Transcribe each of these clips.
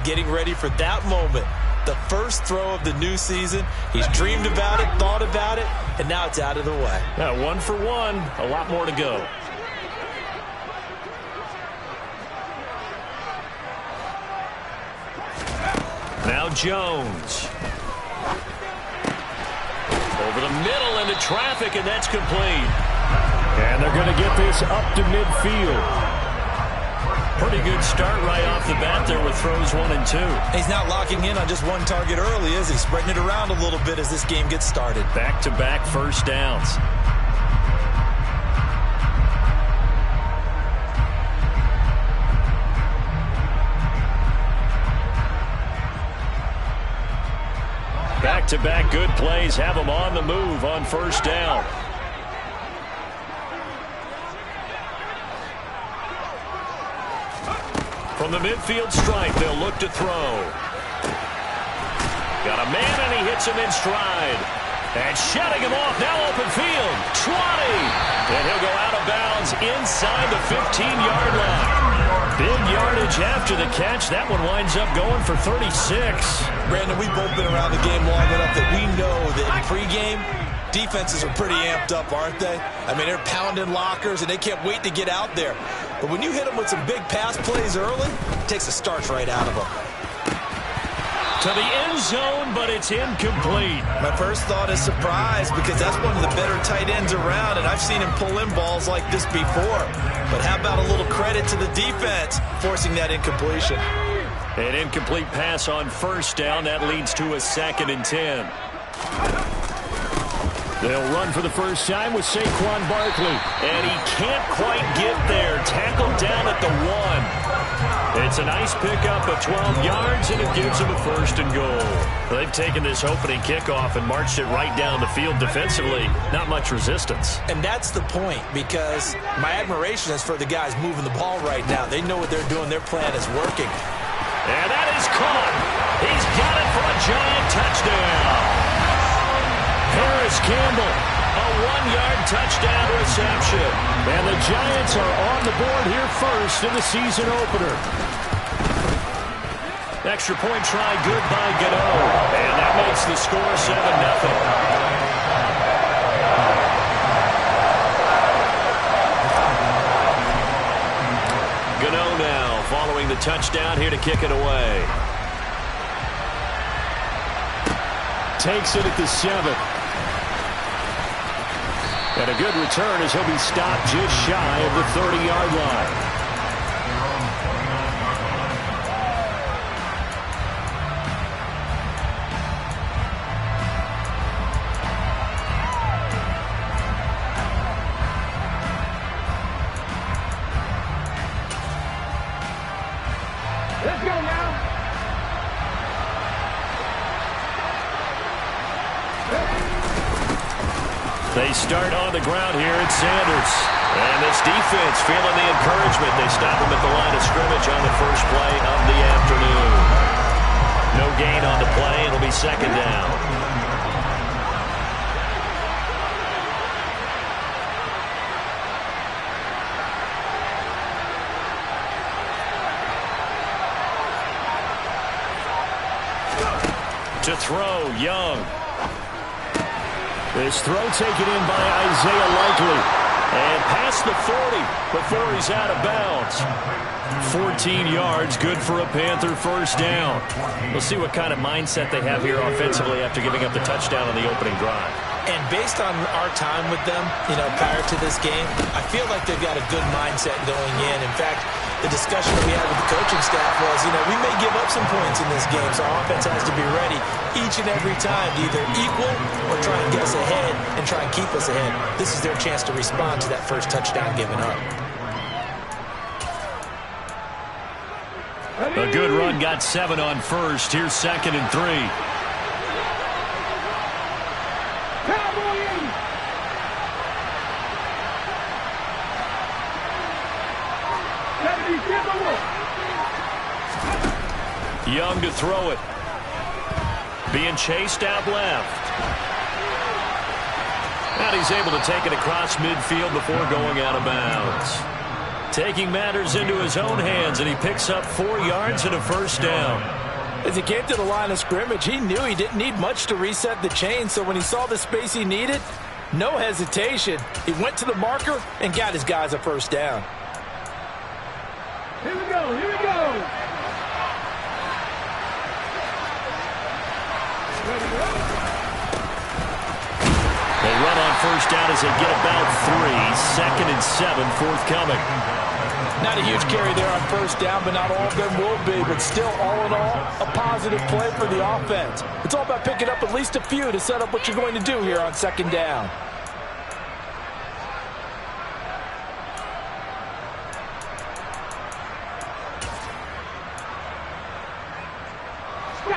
getting ready for that moment. The first throw of the new season. He's dreamed about it, thought about it, and now it's out of the way. Now 1 for 1, a lot more to go. Now Jones. Over the middle into traffic, and that's complete. And they're going to get this up to midfield. Pretty good start right off the bat there with throws 1 and 2. He's not locking in on just one target early, is he? Spreading it around a little bit as this game gets started. Back-to-back first downs. Back-to-back good plays have them on the move on first down. From the midfield stripe, they'll look to throw. Got a man, and he hits him in stride. And shutting him off, now open field. 20! And he'll go out of bounds inside the 15-yard line. Big yardage after the catch. That one winds up going for 36. Brandon, we've both been around the game long enough that we know that in pregame, defenses are pretty amped up, aren't they? I mean, they're pounding lockers, and they can't wait to get out there. But when you hit them with some big pass plays early, it takes the starch right out of them. To the end zone, but it's incomplete. My first thought is surprise, because that's one of the better tight ends around, and I've seen him pull in balls like this before. But how about a little credit to the defense forcing that incompletion? An incomplete pass on first down. That leads to a 2nd and 10. They'll run for the first time with Saquon Barkley. And he can't quite get there. Tackled down at the 1. It's a nice pickup of 12 yards, and it gives him a 1st and goal. They've taken this opening kickoff and marched it right down the field defensively. Not much resistance. And that's the point, because my admiration is for the guys moving the ball right now. They know what they're doing. Their plan is working. And that is caught. He's got it for a giant touchdown. Harris Campbell, a 1-yard touchdown reception. And the Giants are on the board here first in the season opener. Extra point try good by Gano. And that makes the score 7-0. Gano now following the touchdown here to kick it away. Takes it at the 7. And a good return as he'll be stopped just shy of the 30-yard line. Let's go now. They start on the ground here at Sanders. And this defense feeling the encouragement. They stop him at the line of scrimmage on the first play of the afternoon. No gain on the play. It'll be 2nd down. To throw, Young. This throw taken in by Isaiah Likely. And past the 40 before he's out of bounds. 14 yards, good for a Panther first down. We'll see what kind of mindset they have here offensively after giving up the touchdown on the opening drive. And based on our time with them, prior to this game, I feel like they've got a good mindset going in. In fact, the discussion that we had with the coaching staff was, we may give up some points in this game, so our offense has to be ready each and every time to either equal or try and get us ahead and try and keep us ahead. This is their chance to respond to that first touchdown given up. A good run got 7 on first. Here's 2nd and 3. Young to throw it. Being chased out left. And he's able to take it across midfield before going out of bounds. taking matters into his own hands, and he picks up 4 yards and a first down. As he came to the line of scrimmage, he knew he didn't need much to reset the chain, so when he saw the space he needed, no hesitation. He went to the marker and got his guys a first down. Here we go, here we go. They run on first down as they get about 3. 2nd and 7 forthcoming. Not a huge carry there on first down, but not all of them will be. But still, all in all, a positive play for the offense. It's all about picking up at least a few to set up what you're going to do here on 2nd down.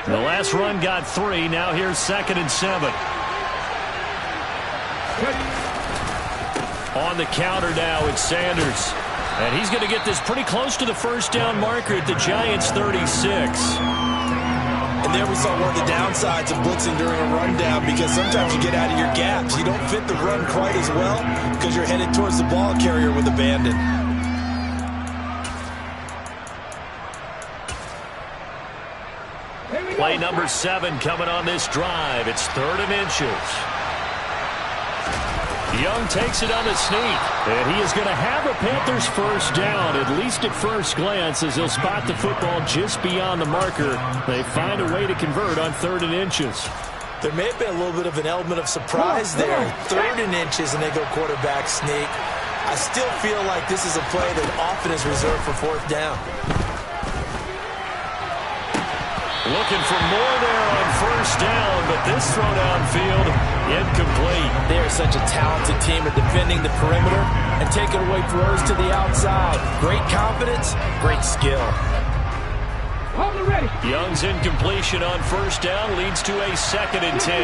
The last run got 3. Now here's 2nd and 7. On the counter now, it's Sanders. And he's going to get this pretty close to the first down marker at the Giants' 36. And there we saw one of the downsides of blitzing during a rundown, because sometimes you get out of your gaps. You don't fit the run quite as well because you're headed towards the ball carrier with abandon. Play number 7 coming on this drive. It's 3rd and inches. Young takes it on the sneak, and he is going to have a Panthers first down, at least at first glance, as he'll spot the football just beyond the marker. They find a way to convert on 3rd and inches. There may have been a little bit of an element of surprise there. 3rd and inches, and they go quarterback sneak. I still feel like this is a play that often is reserved for 4th down. Looking for more there on first down, but this throw downfield, incomplete. They are such a talented team at defending the perimeter and taking away throws to the outside. Great confidence, great skill. Hold it ready. Young's incompletion on first down leads to a 2nd and 10.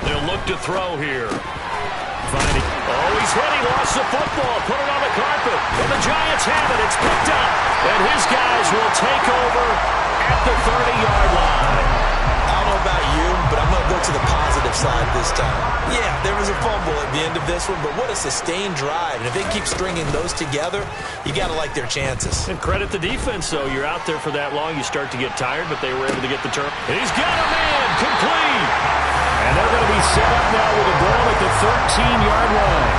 They'll look to throw here. Finding. Oh, he's hit. He lost the football. Put it on the carpet. And the Giants have it. It's picked up. And his guys will take over at the 30-yard line. I don't know about you, but I'm going to go to the positive side this time. Yeah, there was a fumble at the end of this one, but what a sustained drive. And if they keep stringing those together, you got to like their chances. And credit the defense, though. You're out there for that long, you start to get tired, but they were able to get the turn. He's got a man. Complete. And they're going to be set up now with a ball at the 13-yard line.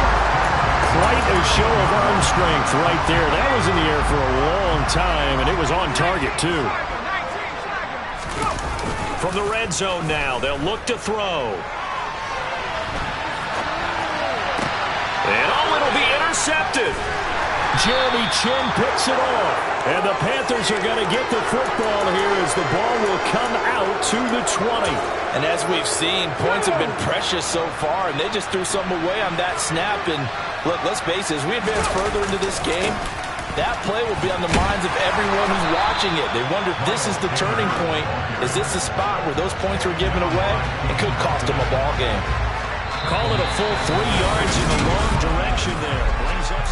Quite a show of arm strength right there. That was in the air for a long time, and it was on target, too. From the red zone now, they'll look to throw. And it'll be intercepted. Jeremy Chin picks it off. And the Panthers are going to get the football here as the ball will come out to the 20. And as we've seen, points have been precious so far, and they just threw some away on that snap. And look, let's face it, as we advance further into this game, that play will be on the minds of everyone who's watching it. They wonder if this is the turning point. Is this the spot where those points were given away? It could cost them a ball game. Call it a full 3 yards in the wrong direction there. Brings up.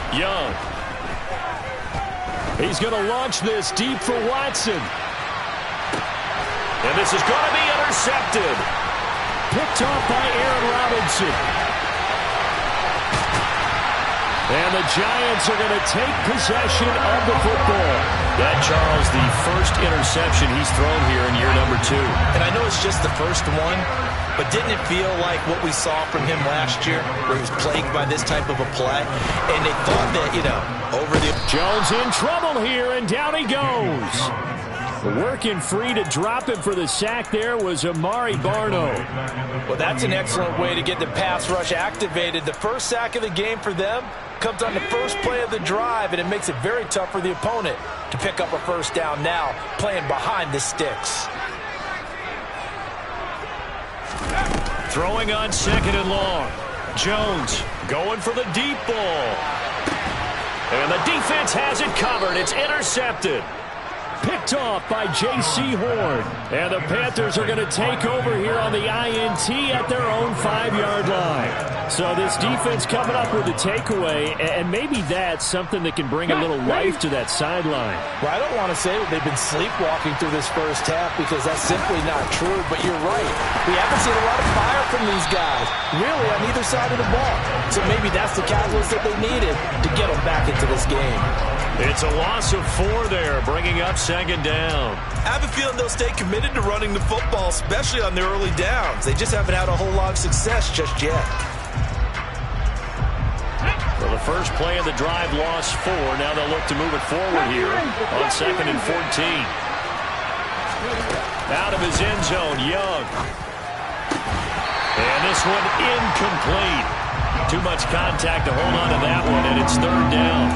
Young. He's going to launch this deep for Watson. And this is going to be intercepted. Picked off by Aaron Robinson. And the Giants are going to take possession of the football. That, Charles, the first interception he's thrown here in year number 2. And I know it's just the first one, but didn't it feel like what we saw from him last year, where he was plagued by this type of a play? And they thought that, over the... Jones in trouble here, and down he goes. Working free to drop him for the sack there was Amari Barno. Well, that's an excellent way to get the pass rush activated. The first sack of the game for them comes on the first play of the drive, and it makes it very tough for the opponent to pick up a first down now, playing behind the sticks. Throwing on 2nd and long. Jones going for the deep ball. And the defense has it covered. It's intercepted. picked off by J.C. Horn. And the Panthers are going to take over here on the INT at their own 5-yard line. So this defense coming up with a takeaway, and maybe that's something that can bring a little life to that sideline. Well, I don't want to say that they've been sleepwalking through this first half because that's simply not true, but you're right. We haven't seen a lot of fire from these guys, really, on either side of the ball. So maybe that's the catalyst that they needed to get them back into this game. It's a loss of 4 there, bringing up second down. I have a feeling they'll stay committed to running the football, especially on their early downs. They just haven't had a whole lot of success just yet. Well, the first play of the drive lost 4. Now they'll look to move it forward here on 2nd and 14. Out of his end zone, Young. And this one incomplete. Too much contact to hold on to that one, and it's 3rd down.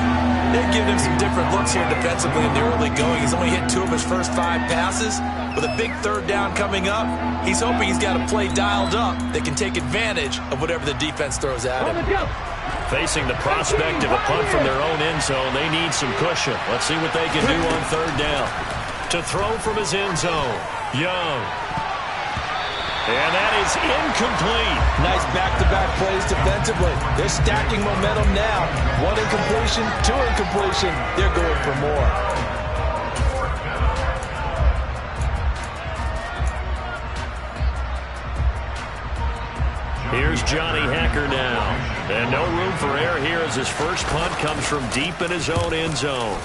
They're giving him some different looks here defensively in the early going. He's only hit 2 of his first 5 passes. With a big 3rd down coming up, he's hoping he's got a play dialed up that can take advantage of whatever the defense throws at him. Facing the prospect of a punt from their own end zone, they need some cushion. Let's see what they can do on 3rd down. To throw from his end zone, Young. And that is incomplete. Nice back-to-back plays defensively. They're stacking momentum now. 1 incompletion, 2 incompletion. They're going for more. Here's Johnny Hecker now. And no room for error here as his first punt comes from deep in his own end zone.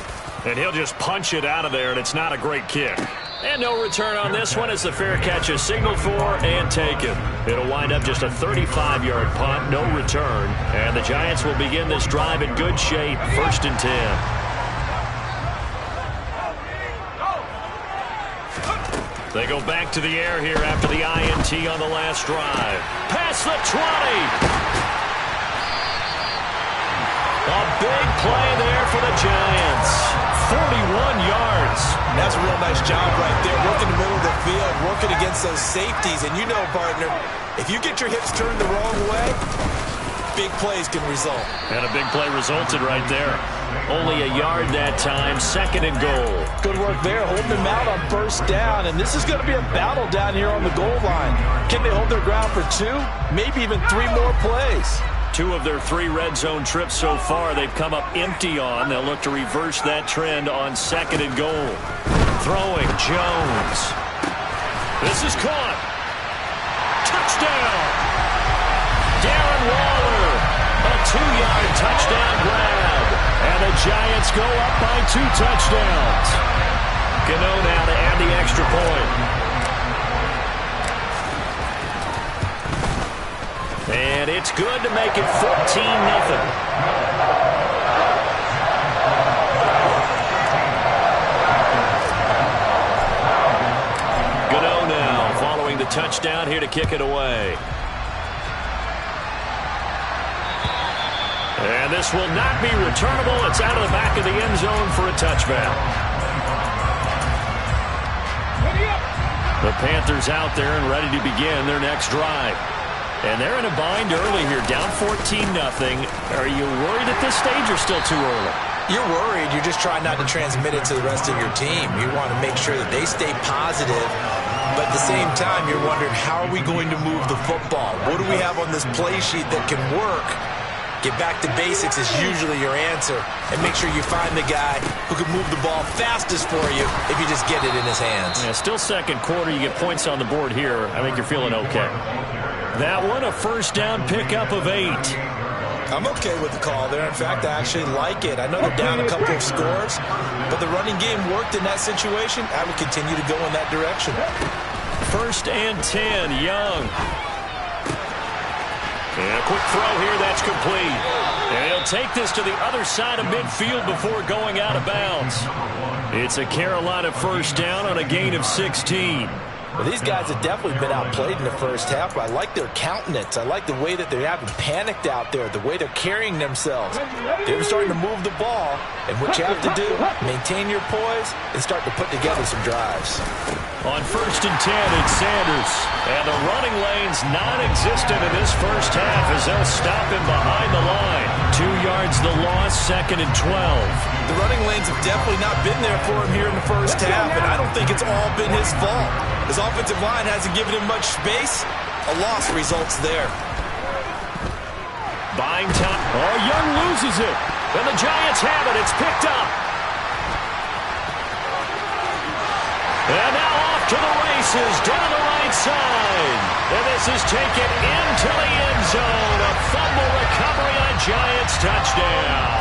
And he'll just punch it out of there, and it's not a great kick. And no return on this one as the fair catch is signaled for and taken. It'll wind up just a 35-yard punt, no return. And the Giants will begin this drive in good shape, 1st and 10. They go back to the air here after the INT on the last drive. Past the 20. A big play there for the Giants. 41 yards. That's a real nice job right there. Working the middle of the field, working against those safeties. And you know, partner, if you get your hips turned the wrong way, big plays can result. And a big play resulted right there. Only a yard that time, 2nd and goal. Good work there, holding them out on 1st down. And this is going to be a battle down here on the goal line. Can they hold their ground for 2, maybe even 3 more plays? 2 of their 3 red zone trips so far they've come up empty on. They'll look to reverse that trend on 2nd and goal. Throwing, Jones. This is caught. Touchdown! Darren Waller. A 2-yard touchdown grab. And the Giants go up by 2 touchdowns. Gano now to add the extra point. And it's good to make it 14-0. Gano now following the touchdown here to kick it away. And this will not be returnable. It's out of the back of the end zone for a touchback. The Panthers out there and ready to begin their next drive. And they're in a bind early here, down 14-0. Are you worried at this stage or still too early? You're worried. You're just trying not to transmit it to the rest of your team. You want to make sure that they stay positive. But at the same time, you're wondering, how are we going to move the football? What do we have on this play sheet that can work? Get back to basics is usually your answer. And make sure you find the guy who can move the ball fastest for you if you just get it in his hands. Yeah, still 2nd quarter. You get points on the board here. I think you're feeling okay. That one, a 1st down pickup of 8. I'm okay with the call there. In fact, I actually like it. I know they're down a couple of scores, but the running game worked in that situation. I would continue to go in that direction. 1st and 10, Young. And a quick throw here, that's complete. And he'll take this to the other side of midfield before going out of bounds. It's a Carolina 1st down on a gain of 16. Well, these guys have definitely been outplayed in the first half, but I like their countenance. I like the way that they haven't panicked out there, the way they're carrying themselves. They're starting to move the ball, and what you have to do, maintain your poise and start to put together some drives. On 1st and 10, it's Sanders. And the running lane's non-existent in this first half as they'll stop him behind the line. 2 yards the loss, 2nd and 12. The running lanes have definitely not been there for him here in the first half, and I don't think it's all been his fault. His offensive line hasn't given him much space. A loss results there. Buying time. Oh, Young loses it. And the Giants have it. It's picked up. And now off to the races down the right side. And this is taken into the end zone. A fumble recovery on a Giants touchdown.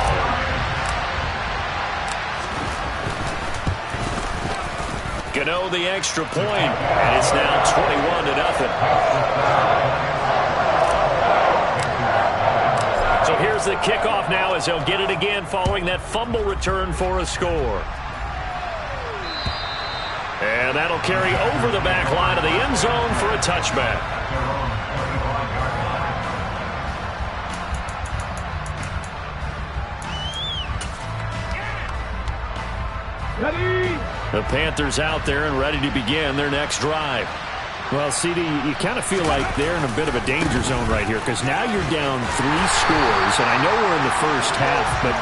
Gano the extra point, and it's now 21-0. So here's the kickoff now as they'll get it again following that fumble return for a score. And that'll carry over the back line of the end zone for a touchback. Ready? The Panthers out there and ready to begin their next drive. Well, CD, you kind of feel like they're in a bit of a danger zone right here because now you're down 3 scores, and I know we're in the first half, but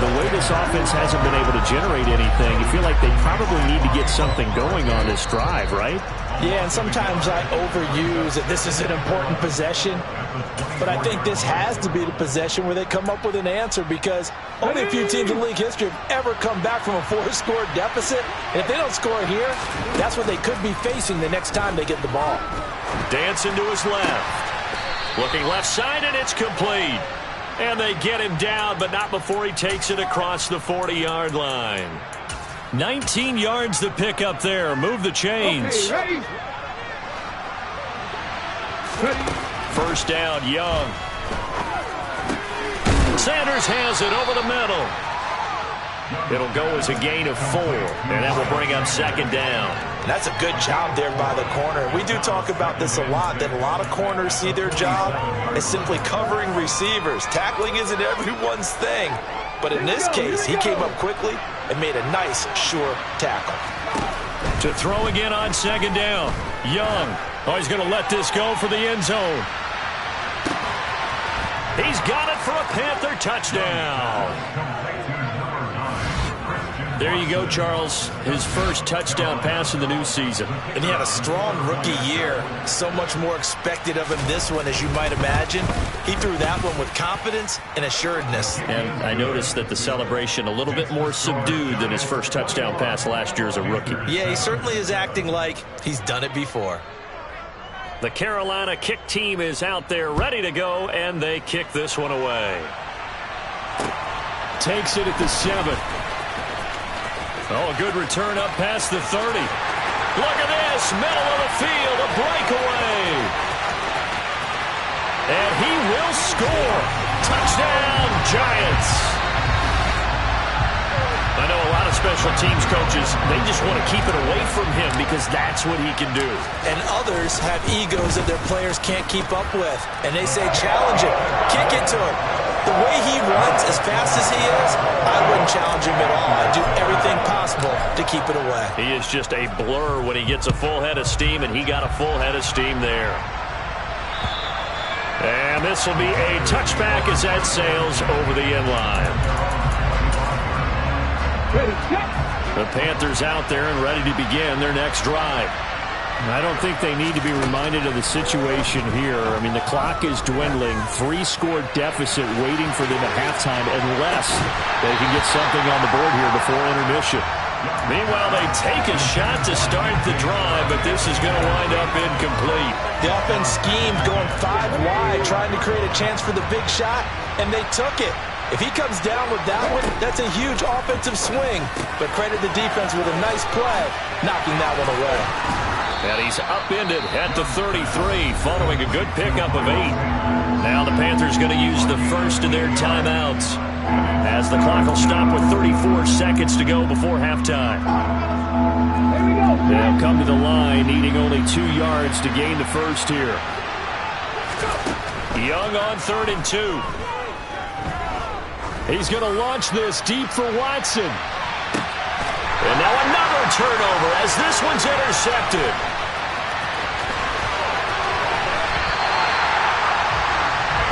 the way this offense hasn't been able to generate anything, you feel like they probably need to get something going on this drive, right? Yeah, and sometimes I overuse that this is an important possession, but I think this has to be the possession where they come up with an answer because only a few teams in league history have ever come back from a 4-score deficit. And if they don't score here, that's what they could be facing the next time they get the ball. Dancing to his left. Looking left side, and it's complete. And they get him down, but not before he takes it across the 40-yard line. 19 yards to pick up there. Move the chains. Okay, ready? First down, Young. Sanders has it over the middle. It'll go as a gain of 4, and that will bring up 2nd down. And that's a good job there by the corner. We do talk about this a lot, that a lot of corners see their job as simply covering receivers. Tackling isn't everyone's thing. But in this case, he came up quickly and made a nice, sure tackle. To throw again on 2nd down. Young. Oh, he's going to let this go for the end zone. He's got it for a Panther touchdown. There you go, Charles. His first touchdown pass of the new season. And he had a strong rookie year. So much more expected of him this one, as you might imagine. He threw that one with confidence and assuredness. And I noticed that the celebration a little bit more subdued than his first touchdown pass last year as a rookie. Yeah, he certainly is acting like he's done it before. The Carolina kick team is out there ready to go, and they kick this one away. Takes it at the 7. Oh, a good return up past the 30. Look at this, middle of the field, a breakaway. And he will score. Touchdown, Giants. I know a lot of special teams coaches, they just want to keep it away from him because that's what he can do. And others have egos that their players can't keep up with. And they say, challenge him, kick it to him. The way he runs, as fast as he is, I wouldn't challenge him at all. I'd do everything possible to keep it away. He is just a blur when he gets a full head of steam, and he got a full head of steam there. And this will be a touchback as that sails over the end line. Ready, set. The Panthers out there and ready to begin their next drive. I don't think they need to be reminded of the situation here. I mean, the clock is dwindling. 3-score deficit waiting for them at halftime unless they can get something on the board here before intermission. Meanwhile, they take a shot to start the drive, but this is going to wind up incomplete. The offense schemed going 5 wide, trying to create a chance for the big shot, and they took it. If he comes down with that one, that's a huge offensive swing. But credit the defense with a nice play, knocking that one away. And he's upended at the 33 following a good pickup of 8. Now the Panthers going to use the first of their timeouts as the clock will stop with 34 seconds to go before halftime. Here we go. They'll come to the line needing only 2 yards to gain the first here. Young on 3rd and 2. He's going to launch this deep for Watson. And now another turnover as this one's intercepted.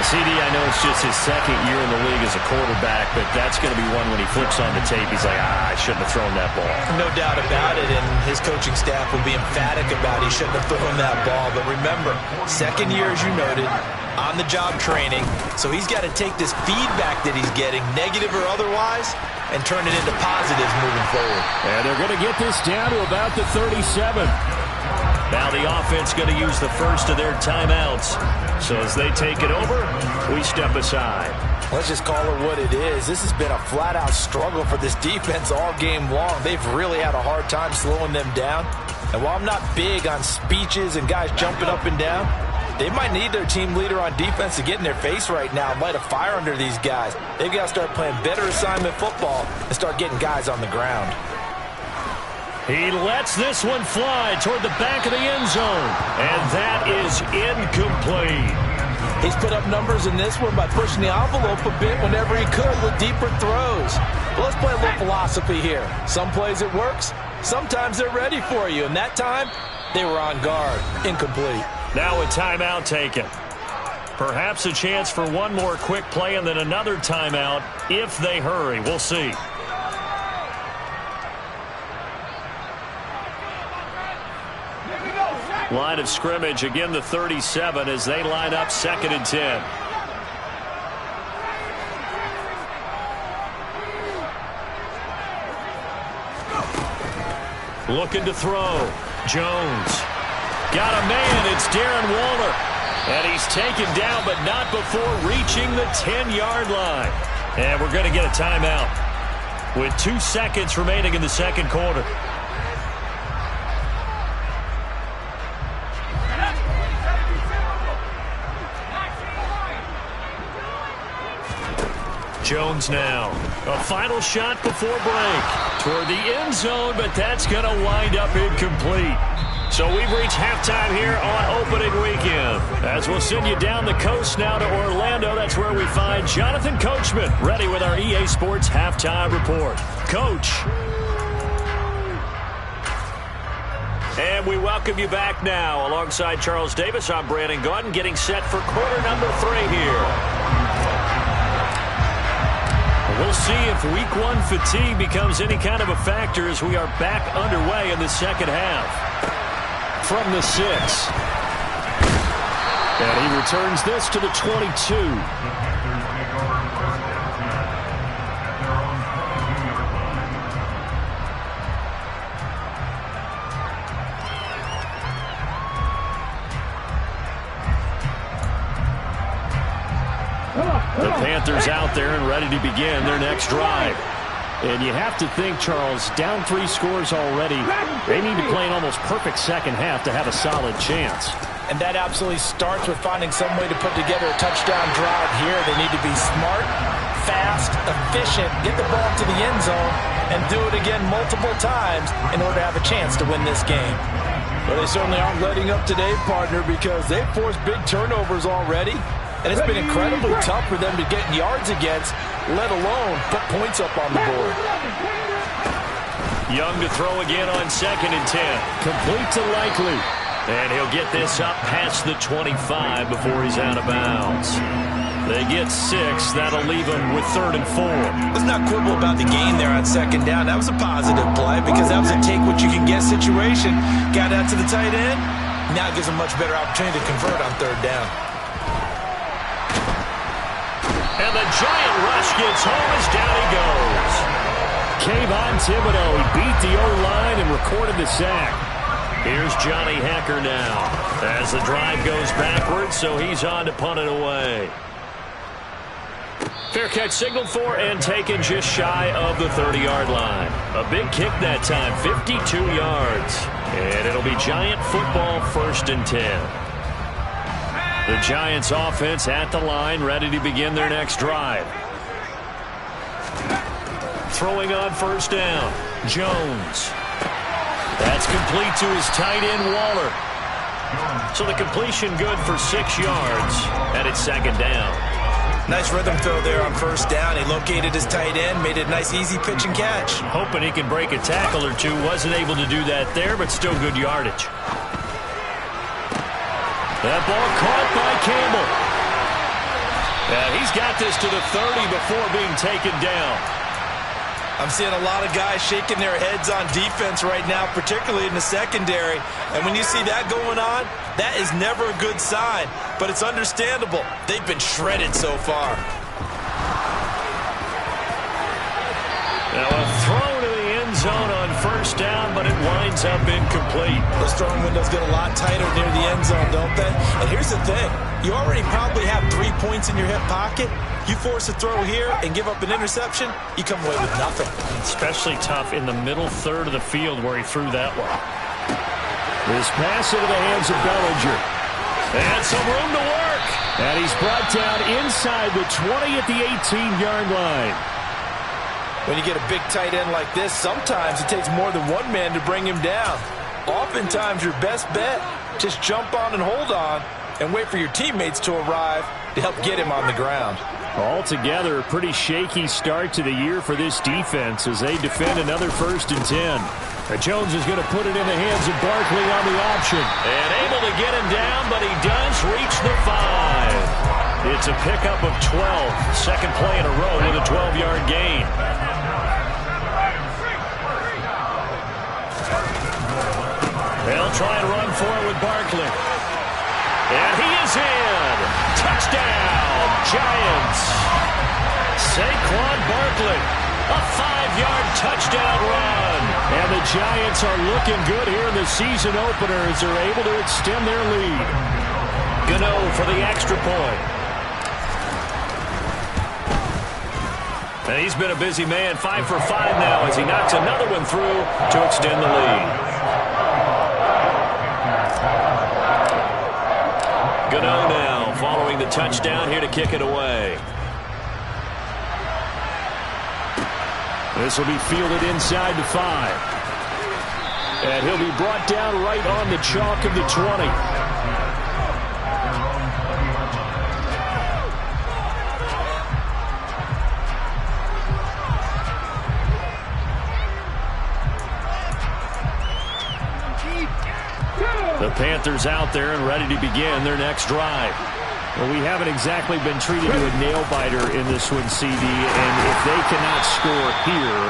CD, I know it's just his second year in the league as a quarterback, but that's going to be one when he flips on the tape, he's like, I shouldn't have thrown that ball. No doubt about it, and his coaching staff will be emphatic about he shouldn't have thrown that ball. But remember, second year, as you noted, on-the-job training, so he's got to take this feedback that he's getting, negative or otherwise, and turn it into positives moving forward. And they're going to get this down to about the 37. Now the offense going to use the first of their timeouts. So as they take it over, we step aside. Let's just call it what it is. This has been a flat-out struggle for this defense all game long. They've really had a hard time slowing them down. And while I'm not big on speeches and guys jumping up and down, they might need their team leader on defense to get in their face right now and light a fire under these guys. They've got to start playing better assignment football and start getting guys on the ground. He lets this one fly toward the back of the end zone. And that is incomplete. He's put up numbers in this one by pushing the envelope a bit whenever he could with deeper throws. But let's play a little philosophy here. Some plays it works. Sometimes they're ready for you. And that time, they were on guard. Incomplete. Now a timeout taken. Perhaps a chance for one more quick play and then another timeout if they hurry. We'll see. Line of scrimmage, again the 37 as they line up 2nd and 10. Looking to throw. Jones. Got a man. It's Darren Waller. And he's taken down, but not before reaching the 10-yard line. And we're going to get a timeout with 2 seconds remaining in the second quarter. Jones now. A final shot before break. Toward the end zone, but that's going to wind up incomplete. So we've reached halftime here on opening weekend. As we'll send you down the coast now to Orlando, that's where we find Jonathan Coachman, ready with our EA Sports halftime report. Coach. And we welcome you back now. Alongside Charles Davis, I'm Brandon Gaudin, getting set for quarter number 3 here. We'll see if week 1 fatigue becomes any kind of a factor as we are back underway in the second half. From the 6. And he returns this to the 22. The Panthers out there and ready to begin their next drive. And you have to think, Charles, down 3 scores already. They need to play an almost perfect second half to have a solid chance. And that absolutely starts with finding some way to put together a touchdown drive here. They need to be smart, fast, efficient, get the ball to the end zone, and do it again multiple times in order to have a chance to win this game. Well, they certainly aren't letting up today, partner, because they've forced big turnovers already. And it's been incredibly tough for them to get yards against, let alone put points up on the board. Young to throw again on 2nd and 10. Complete to Likely. And he'll get this up past the 25 before he's out of bounds. They get 6. That'll leave them with 3rd and 4. Let's not quibble about the gain there on 2nd down. That was a positive play because that was a take-what-you-can-get situation. Got out to the tight end. Now it gives them a much better opportunity to convert on 3rd down. And the giant rush gets home as down he goes. Kayvon Thibodeau, he beat the O-line and recorded the sack. Here's Johnny Hacker now as the drive goes backwards, so he's on to punt it away. Fair catch signaled for and taken just shy of the 30-yard line. A big kick that time, 52 yards. And it'll be Giant football 1st and 10. The Giants offense at the line, ready to begin their next drive. Throwing on 1st down, Jones. That's complete to his tight end, Waller. So the completion good for 6 yards, and it's 2nd down. Nice rhythm throw there on first down. He located his tight end, made it a nice easy pitch and catch. Hoping he can break a tackle or two. Wasn't able to do that there, but still good yardage. That ball caught by Campbell. Yeah, he's got this to the 30 before being taken down. I'm seeing a lot of guys shaking their heads on defense right now, particularly in the secondary. And when you see that going on, that is never a good sign. But it's understandable. They've been shredded so far. Now a throw to the end zone on first down, but it winds up incomplete. Those throwing windows get a lot tighter near the end zone, don't they? And here's the thing. You already probably have 3 points in your hip pocket. You force a throw here and give up an interception, you come away with nothing. Especially tough in the middle third of the field where he threw that one. This pass into the hands of Bellinger. And some room to work. And he's brought down inside the 20 at the 18-yard line. When you get a big tight end like this, sometimes it takes more than one man to bring him down. Oftentimes your best bet, just jump on and hold on and wait for your teammates to arrive to help get him on the ground. Altogether, a pretty shaky start to the year for this defense as they defend another 1st and 10. Jones is going to put it in the hands of Barkley on the option. And able to get him down, but he does reach the 5. It's a pickup of 12. Second play in a row with a 12-yard gain. They'll try and run for it with Barkley. And he is in. Touchdown, Giants. Saquon Barkley, a 5-yard touchdown run. And the Giants are looking good here in the season opener as they're able to extend their lead. Gano for the extra point. And he's been a busy man, 5 for 5 now as he knocks another one through to extend the lead. Gano now following the touchdown here to kick it away. This will be fielded inside the 5. And he'll be brought down right on the chalk of the 20. The Panthers out there and ready to begin their next drive. Well, we haven't exactly been treated to a nail-biter in this one, CD, and if they cannot score here,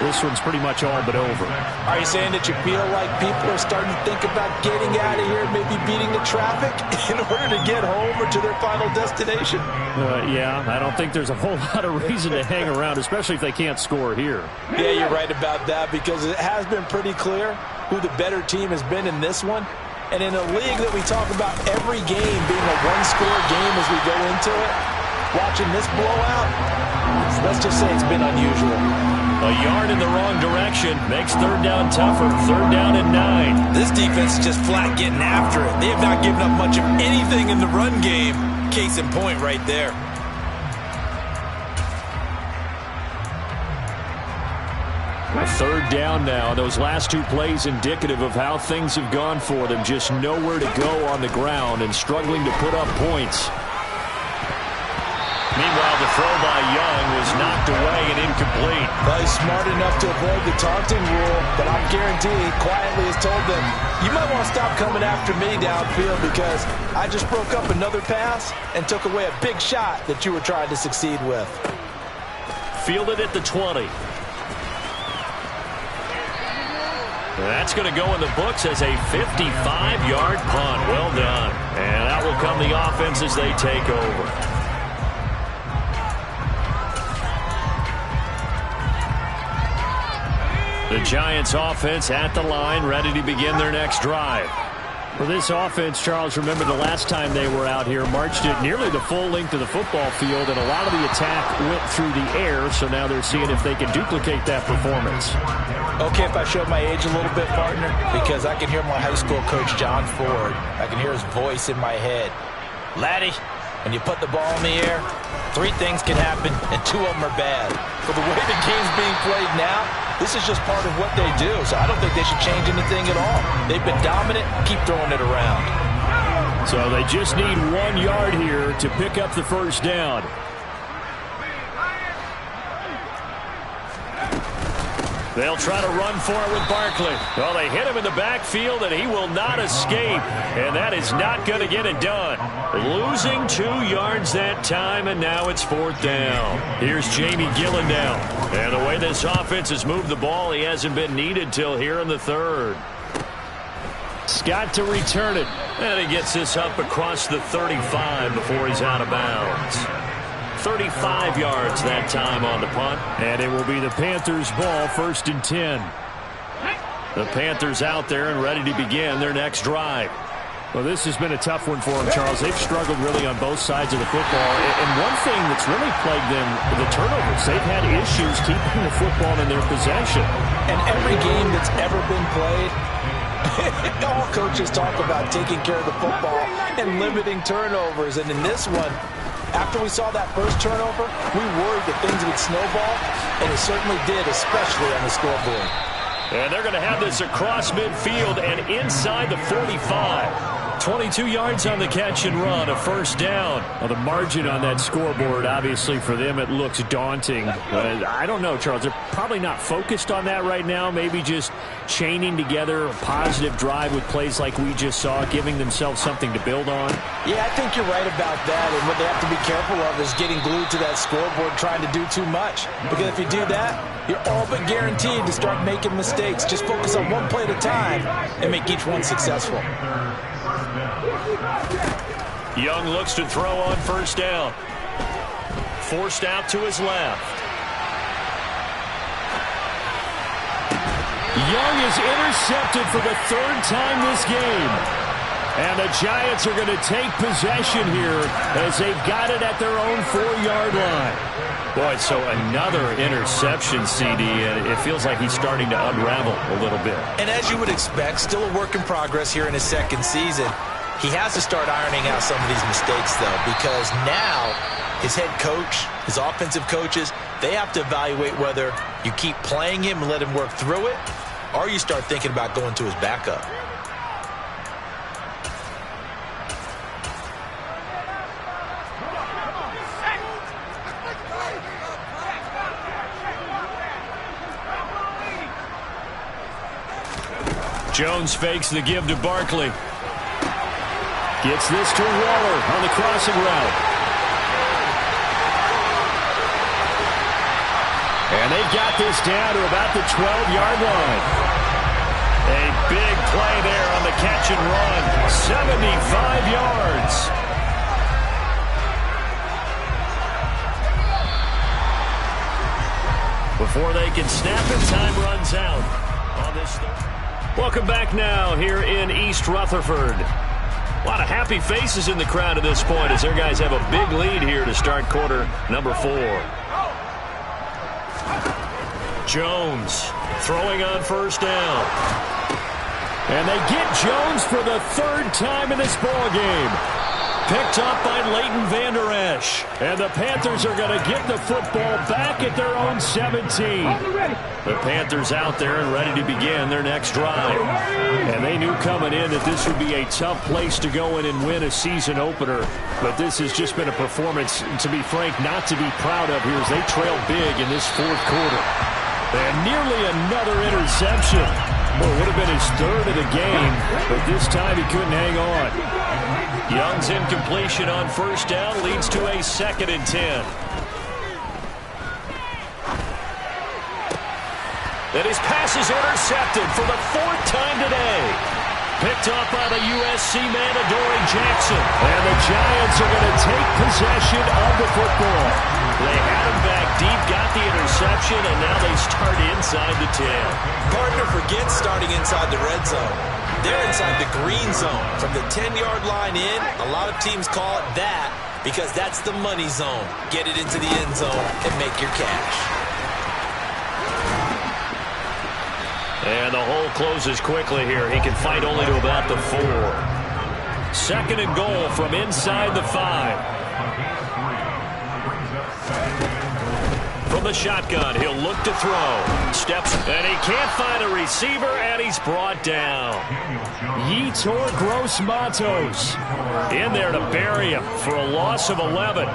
this one's pretty much all but over. Are you saying that you feel like people are starting to think about getting out of here, maybe beating the traffic in order to get home or to their final destination? Yeah, I don't think there's a whole lot of reason to hang around, especially if they can't score here. Yeah, you're right about that because it has been pretty clear who the better team has been in this one. And in a league that we talk about every game being a one-score game as we go into it, watching this blowout, let's just say it's been unusual. A yard in the wrong direction makes third down tougher. Third down and 9. This defense is just flat getting after it. They have not given up much of anything in the run game. Case in point right there. A third down now. Those last 2 plays indicative of how things have gone for them. Just nowhere to go on the ground and struggling to put up points. Meanwhile, the throw by Young was knocked away and incomplete. Well, he's smart enough to avoid the taunting rule, but I guarantee he quietly has told them, you might want to stop coming after me downfield because I just broke up another pass and took away a big shot that you were trying to succeed with. Fielded at the 20. That's going to go in the books as a 55-yard punt. Well done. And that will come the offense as they take over. The Giants offense at the line, ready to begin their next drive. For this offense, Charles, remember the last time they were out here, marched it nearly the full length of the football field, and a lot of the attack went through the air, so now they're seeing if they can duplicate that performance. Okay, if I show my age a little bit, partner, because I can hear my high school coach, John Ford. I can hear his voice in my head. Laddie, when you put the ball in the air, 3 things can happen, and 2 of them are bad. For the way the game's being played now, this is just part of what they do, so I don't think they should change anything at all. They've been dominant. Keep throwing it around. So they just need 1 yard here to pick up the first down. They'll try to run for it with Barkley. Well, they hit him in the backfield, and he will not escape. And that is not going to get it done. Losing 2 yards that time, and now it's 4th down. Here's Jamie Gillen now. And the way this offense has moved the ball, he hasn't been needed till here in the 3rd. Scott to return it. And he gets this up across the 35 before he's out of bounds. 35 yards that time on the punt. And it will be the Panthers' ball, 1st and 10. The Panthers out there and ready to begin their next drive. Well, this has been a tough one for them, Charles. They've struggled really on both sides of the football. And one thing that's really plagued them, the turnovers. They've had issues keeping the football in their possession. And every game that's ever been played, all coaches talk about taking care of the football and limiting turnovers. And in this one, after we saw that first turnover, we worried that things would snowball, and it certainly did, especially on the scoreboard. And they're going to have this across midfield and inside the 45. 22 yards on the catch and run, a 1st down. Well, the margin on that scoreboard, obviously for them, it looks daunting. I don't know, Charles. They're probably not focused on that right now. Maybe just chaining together a positive drive with plays like we just saw, giving themselves something to build on. Yeah, I think you're right about that. And what they have to be careful of is getting glued to that scoreboard trying to do too much. Because if you do that, you're all but guaranteed to start making mistakes. Just focus on one play at a time and make each one successful. Young looks to throw on 1st down. Forced out to his left. Young is intercepted for the 3rd time this game. And the Giants are going to take possession here as they've got it at their own 4-yard line. Boy, so another interception, CD, and it feels like he's starting to unravel a little bit. And as you would expect, still a work in progress here in his 2nd season. He has to start ironing out some of these mistakes, though, because now his head coach, his offensive coaches, they have to evaluate whether you keep playing him and let him work through it, or you start thinking about going to his backup. Jones fakes the give to Barkley. Gets this to Waller on the crossing route. And they've got this down to about the 12-yard line. A big play there on the catch and run. 75 yards. Before they can snap it, time runs out on this. Welcome back now here in East Rutherford. A lot of happy faces in the crowd at this point as their guys have a big lead here to start quarter number 4. Jones throwing on 1st down. And they get Jones for the 3rd time in this ball game. Picked up by Leighton Vander Esch. And the Panthers are going to get the football back at their own 17. The Panthers out there and ready to begin their next drive. And they knew coming in that this would be a tough place to go in and win a season opener. But this has just been a performance, to be frank, not to be proud of here as they trail big in this 4th quarter. And nearly another interception. Well, it would have been his 3rd of the game, but this time he couldn't hang on. Young's incompletion on 1st down leads to a 2nd and 10. And his pass is intercepted for the 4th time today. Picked off by the USC man, Adoree Jackson. And the Giants are going to take possession of the football. They had him back deep, got the interception, and now they start inside the 10. Partner forgets starting inside the red zone. They're inside the green zone. From the 10-yard line in, a lot of teams call it that because that's the money zone. Get it into the end zone and make your cash. And the hole closes quickly here. He can fight only to about the 4. 2nd and goal from inside the 5. From the shotgun, he'll look to throw. Steps, and he can't find a receiver, and he's brought down. Yetur Gross-Matos in there to bury him for a loss of 11.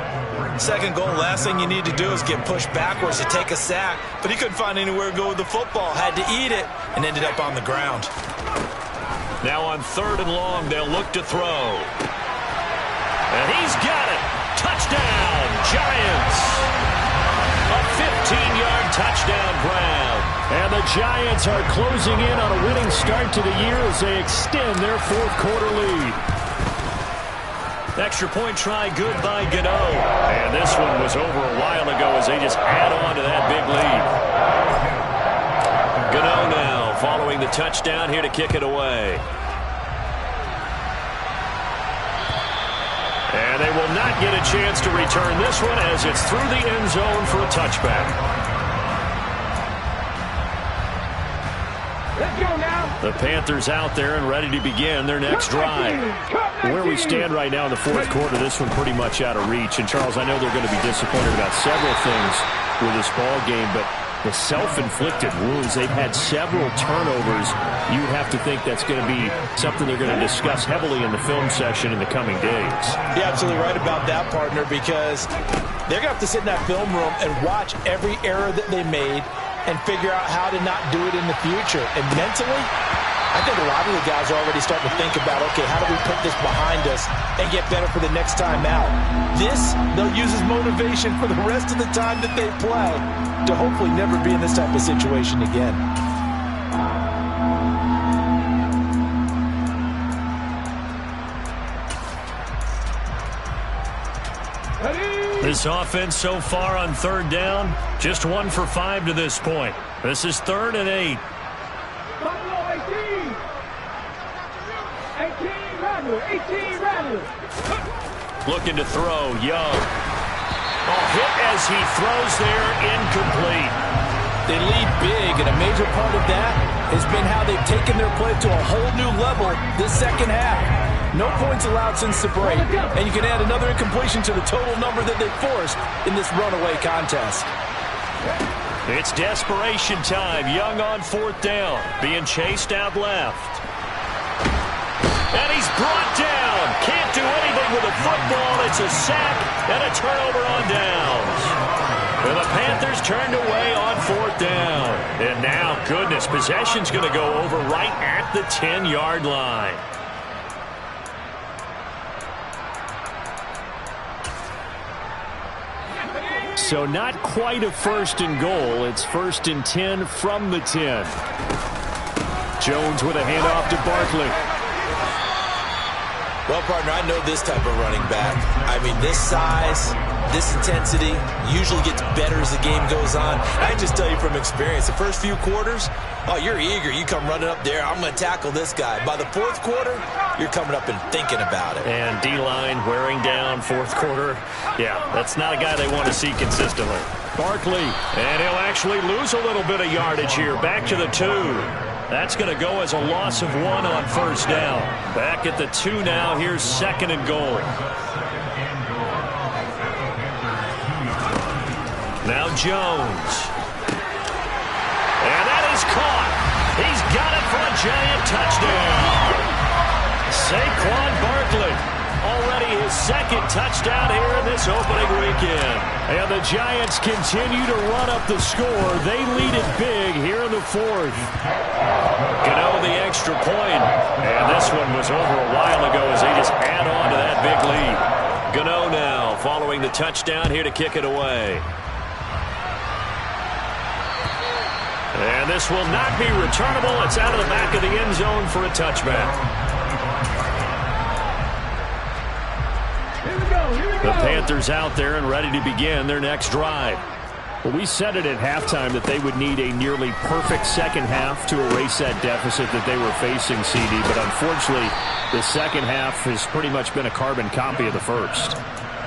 Second goal, last thing you need to do is get pushed backwards to take a sack. But he couldn't find anywhere to go with the football. Had to eat it and ended up on the ground. Now on 3rd and long, they'll look to throw. And he's got it. Touchdown, Giants. A 15-yard touchdown grab. And the Giants are closing in on a winning start to the year as they extend their 4th quarter lead. Extra point try good by Gano. And this one was over a while ago as they just add on to that big lead. Gano now following the touchdown here to kick it away. And they will not get a chance to return this one as it's through the end zone for a touchback. Let's go now. The Panthers out there and ready to begin their next drive. Where we stand right now in the 4th quarter, this one pretty much out of reach. And, Charles, I know they're going to be disappointed about several things with this ball game, but the self-inflicted wounds, they've had several turnovers. You'd have to think that's going to be something they're going to discuss heavily in the film session in the coming days. You're absolutely right about that, partner, because they're going to have to sit in that film room and watch every error that they made and figure out how to not do it in the future. And mentally, I think a lot of the guys are already starting to think about, okay, how do we put this behind us and get better for the next time out? This, they'll use as motivation for the rest of the time that they play to hopefully never be in this type of situation again. This offense so far on 3rd down, just 1 for 5 to this point. This is 3rd and 8. Buffalo 18. 18 Rattler. 18 Rattler. Looking to throw, Young. Hit as he throws there, incomplete. They lead big, and a major part of that has been how they've taken their play to a whole new level this second half. No points allowed since the break, and you can add another incompletion to the total number that they forced in this runaway contest. It's desperation time. Young on 4th down, being chased out left. And he's brought down. Can't do anything with a football. It's a sack and a turnover on downs. And the Panthers turned away on 4th down. And now, goodness, possession's going to go over right at the 10-yard line. So not quite a 1st and goal. It's 1st and 10 from the 10. Jones with a handoff to Barkley. Well, partner, I know this type of running back. I mean, this size, this intensity usually gets better as the game goes on. I can just tell you from experience, the first few quarters, oh, you're eager. You come running up there, I'm going to tackle this guy. By the 4th quarter, you're coming up and thinking about it. And D-line wearing down 4th quarter. Yeah, that's not a guy they want to see consistently. Barkley. And he'll actually lose a little bit of yardage here. Back to the 2. That's going to go as a loss of 1 on 1st down. Back at the 2 now. Here's 2nd and goal. Now Jones. And that is caught. He's got it for a Giant touchdown. Saquon Barkley. Already his 2nd touchdown here in this opening weekend. And the Giants continue to run up the score. They lead it big here in the 4th. Gano the extra point. And this one was over a while ago as they just add on to that big lead. Gano now following the touchdown here to kick it away. And this will not be returnable. It's out of the back of the end zone for a touchback. The Panthers out there and ready to begin their next drive. Well, we said it at halftime that they would need a nearly perfect second half to erase that deficit that they were facing, CD. But unfortunately, the second half has pretty much been a carbon copy of the first.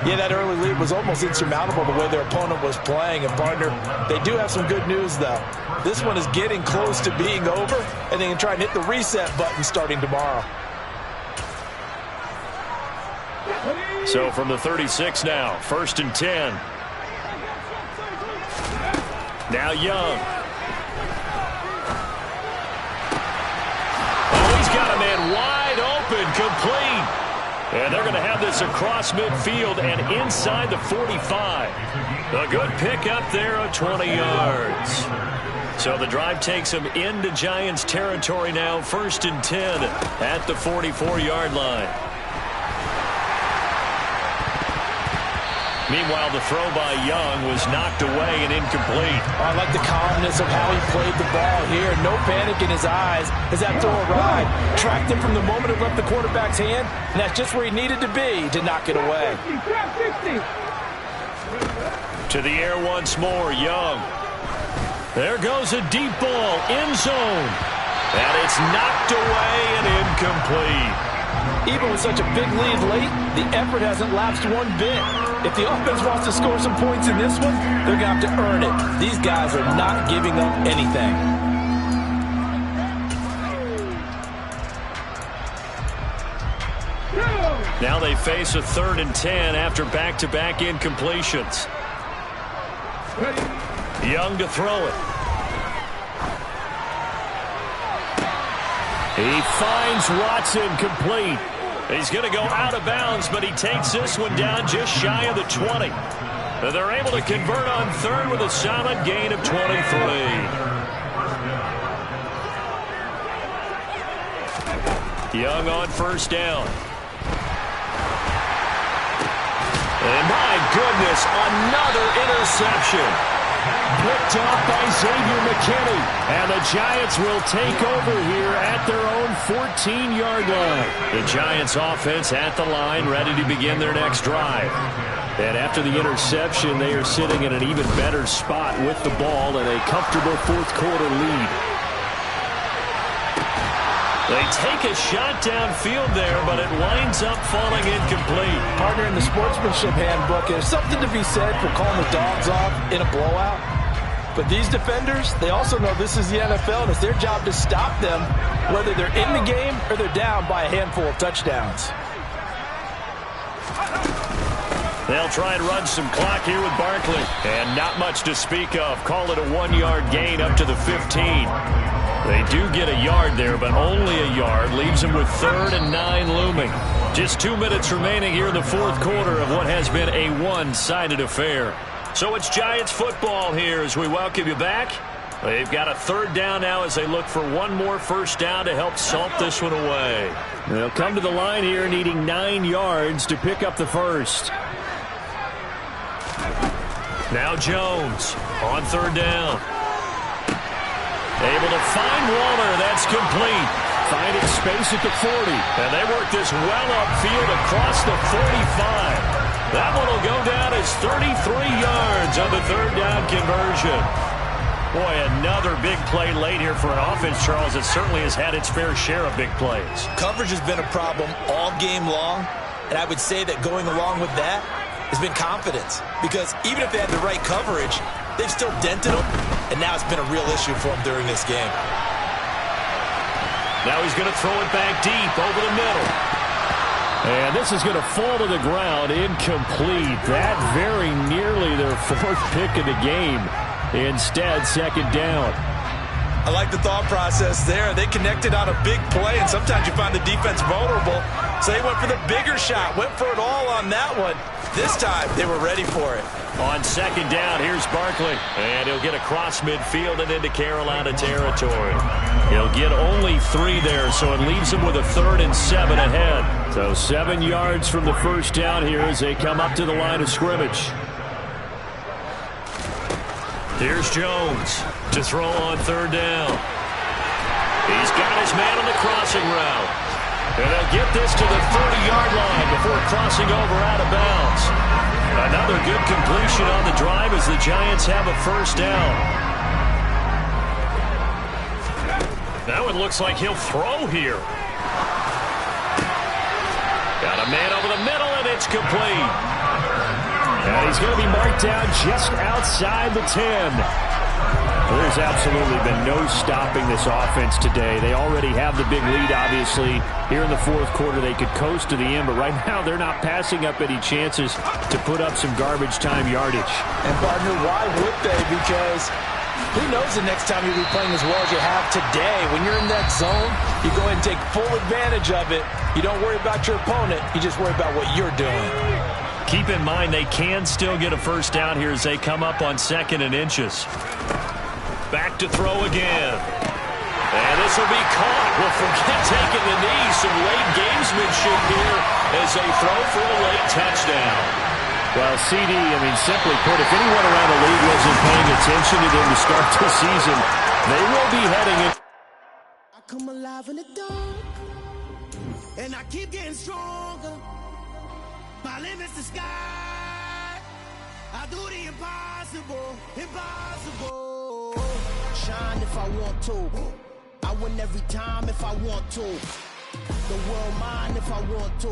Yeah, that early lead was almost insurmountable the way their opponent was playing. And, partner, they do have some good news, though. This one is getting close to being over, and they can try and hit the reset button starting tomorrow. So from the 36 now, 1st and 10. Now Young. Oh, he's got a man wide open, complete. And they're going to have this across midfield and inside the 45. A good pickup there of 20 yards. So the drive takes them into Giants territory now, 1st and 10 at the 44-yard line. Meanwhile, the throw by Young was knocked away and incomplete. Oh, I like the calmness of how he played the ball here. No panic in his eyes as that throw arrived. Tracked him from the moment it left the quarterback's hand, and that's just where he needed to be to knock it away. 60. To the air once more, Young. There goes a deep ball, end zone. And it's knocked away and incomplete. Even with such a big lead late, the effort hasn't lapsed one bit. If the offense wants to score some points in this one, they're going to have to earn it. These guys are not giving up anything. Now they face a 3rd and 10 after back-to-back incompletions. Young to throw it. He finds Watson complete. He's going to go out of bounds, but he takes this one down just shy of the 20. They're able to convert on 3rd with a solid gain of 23. Young on 1st down. And my goodness, another interception. Picked off by Xavier McKinney. And the Giants will take over here at their own 14-yard line. The Giants offense at the line, ready to begin their next drive. And after the interception, they are sitting in an even better spot with the ball and a comfortable 4th quarter lead. They take a shot downfield there, but it winds up falling incomplete. Partner, in the sportsmanship handbook, there's something to be said for calling the dogs off in a blowout. But these defenders, they also know this is the NFL, and it's their job to stop them, whether they're in the game or they're down by a handful of touchdowns. They'll try and run some clock here with Barkley. And not much to speak of. Call it a 1-yard gain up to the 15. They do get a yard there, but only a yard. Leaves them with 3rd and 9 looming. Just 2 minutes remaining here in the 4th quarter of what has been a one-sided affair. So it's Giants football here as we welcome you back. They've got a 3rd down now as they look for one more 1st down to help salt this one away. They'll come to the line here needing 9 yards to pick up the 1st. Now Jones on 3rd down. Able to find Waller. That's complete. Finding space at the 40. And they work this well upfield across the 45. That one will go down as 33 yards on the 3rd down conversion. Boy, another big play late here for an offense, Charles, that certainly has had its fair share of big plays. Coverage has been a problem all game long, and I would say that going along with that has been confidence. Because even if they had the right coverage, they've still dented them, and now it's been a real issue for them during this game. Now he's going to throw it back deep over the middle. And this is going to fall to the ground, incomplete. That very nearly their 4th pick of the game. Instead, 2nd down. I like the thought process there. They connected on a big play, and sometimes you find the defense vulnerable. So they went for the bigger shot, went for it all on that one. This time, they were ready for it. On 2nd down, here's Barkley. And he'll get across midfield and into Carolina territory. He'll get only 3 there, so it leaves him with a 3rd and 7 ahead. So 7 yards from the 1st down here as they come up to the line of scrimmage. Here's Jones to throw on 3rd down. He's got his man on the crossing route. And they'll get this to the 30-yard line before crossing over out of bounds. Another good completion on the drive as the Giants have a 1st down. Now it looks like he'll throw here. Got a man over the middle, and it's complete. And he's going to be marked down just outside the 10. There's absolutely been no stopping this offense today. They already have the big lead, obviously. Here in the 4th quarter, they could coast to the end, but right now they're not passing up any chances to put up some garbage time yardage. And, partner, why would they? Because Who knows the next time you'll be playing as well as you have today. When you're in that zone, you go ahead and take full advantage of it. You don't worry about your opponent. You just worry about what you're doing. Keep in mind they can still get a first down here as they come up on 2nd and inches. Back to throw again. And this will be caught. Well, forget taking the knee. Some late gamesmanship here as they throw for a late touchdown. Well, CD, simply put, if anyone around the league wasn't paying attention to them to start the season, they will be heading in. I come alive in the dark, and I keep getting stronger. My limit's the sky. I do the impossible, impossible. Shine if I want to. I win every time if I want to. The world mine if I want to.